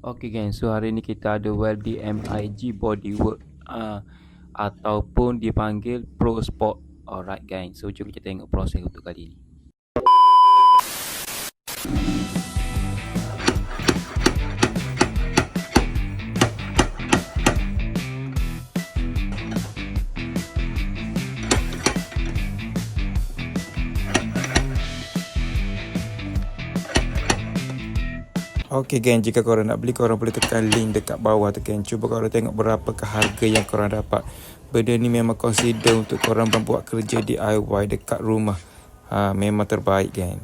Okay gang, so hari ni kita ada Weldy MIG Bodywork ataupun dipanggil Pro Sport. Alright gang, so jom kita tengok proses untuk kali ni. Okay gang, jika korang nak beli, korang boleh tekan link dekat bawah tu gang. Cuba korang tengok berapakah harga yang korang dapat. Benda ni memang consider untuk korang buat kerja DIY dekat rumah. Memang terbaik gang.